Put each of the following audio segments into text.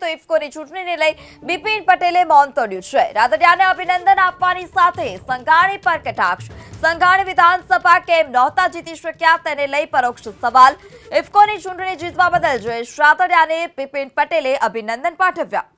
તો ઇફકોની ચૂંટણીને લઈ બિપિન પટેલે મૌન તોડ્યું છે। રાદડિયાને અભિનંદન આપવાની સાથે સંઘાણી પર કટાક્ષ। સંઘાણી વિધાનસભા કેમ નહોતા જીતી શક્યા તેને લઈ પરોક્ષ સવાલ। ઇફકોની ચૂંટણી જીતવા બદલ જયેશ રાદડિયાને બિપિન પટેલે અભિનંદન પાઠવ્યા।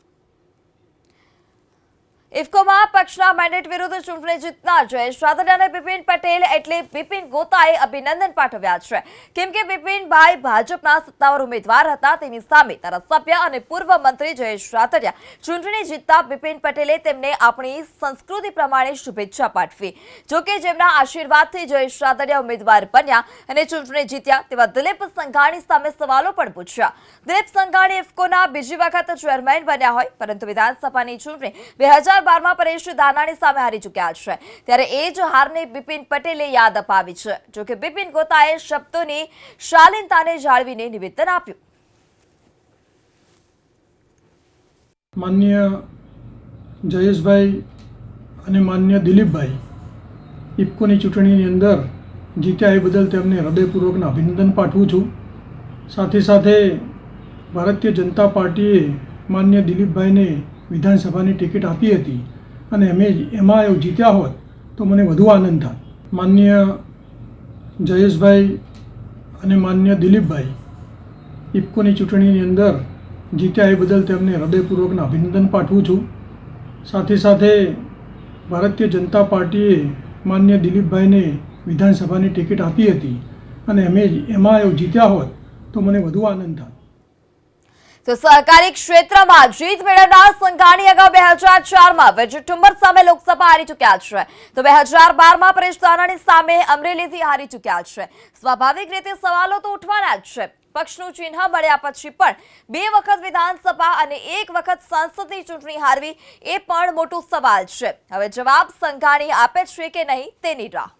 ઇફકોમાં પક્ષના મેન્ડેટ વિરુદ્ધ ચૂંટણી જીતનાર જયેશ રાદડિયાને બિપિન પટેલ એટલે બિપિન ગોતાએ અભિનંદન પાઠવ્યા છે। કેમ કે બિપિનભાઈ ભાજપના સત્તાવાર ઉમેદવાર હતા, તેની સામે ધારાસભ્ય અને પૂર્વ મંત્રી જયેશ રાદડિયા ચૂંટણી જીતતા બિપિન પટેલે તેમને આપણી સંસ્કૃતિ પ્રમાણે શુભેચ્છા પાઠવી। જોકે જેમના આશીર્વાદથી જયેશ રાદડિયા ઉમેદવાર બન્યા અને ચૂંટણી જીત્યા તેવા દિલીપ સંઘાણી સામે સવાલો પણ પૂછ્યા। દિલીપ સંઘાણી ઇફકોના બીજી વખત ચેરમેન બન્યા હોય, પરંતુ વિધાનસભાની ચૂંટણી 2012 પરેશ ધાનાણી સામે હારી ચૂક્યા છે, ત્યારે એ જ હારને બિપિન પટેલે યાદ અપાવી છે। જોકે બિપિન ગોતાએ શબ્દોની શાલીનતાને જાળવીને નિવેદન આપ્યું। માન્ય જયેશભાઈ અને માન્ય દિલીપભાઈ ઇફકોની ચૂંટણીની અંદર જીત્યા એ બદલ તેમને હૃદયપૂર્વકના અભિનંદન પાઠવું છું। સાથે સાથે ભારતીય જનતા પાર્ટીએ માન્ય દિલીપભાઈને વિધાનસભાની ટિકિટ આપી હતી અને એમાં એવું જીત્યા હોત તો મને વધુ આનંદ થાત। માન્ય જયેશભાઈ અને માન્ય દિલીપભાઈ ઇફકોની ચૂંટણીની અંદર જીત્યા એ બદલ તેમને હૃદયપૂર્વકના અભિનંદન પાઠવું છું। સાથે સાથે ભારતીય જનતા પાર્ટીએ માન્ય દિલીપભાઈને વિધાનસભાની ટિકિટ આપી હતી અને એમાં એવું જીત્યા હોત તો મને વધુ આનંદ થાત। તો સહકારી ક્ષેત્રમાં જીત મેળવનાર સંઘાણી અગાઉ 2004માં વેજુ ઠુંબર સામે લોકસભા હારી ચૂક્યા છે, તો 2012માં પરેશ ધાનાણી સામે અમરેલીથી હારી ચૂક્યા છે। સ્વાભાવિક રીતે સવાલો તો ઉઠવાના જ છે। પક્ષનું ચિહ્ન મળ્યા પછી પણ 2 વખત વિધાનસભા અને 1 વખત સંસદની ચૂંટણી હારવી એ પણ મોટો સવાલ છે। હવે જવાબ સંઘાણી આપે છે કે નહીં તેની રાહ।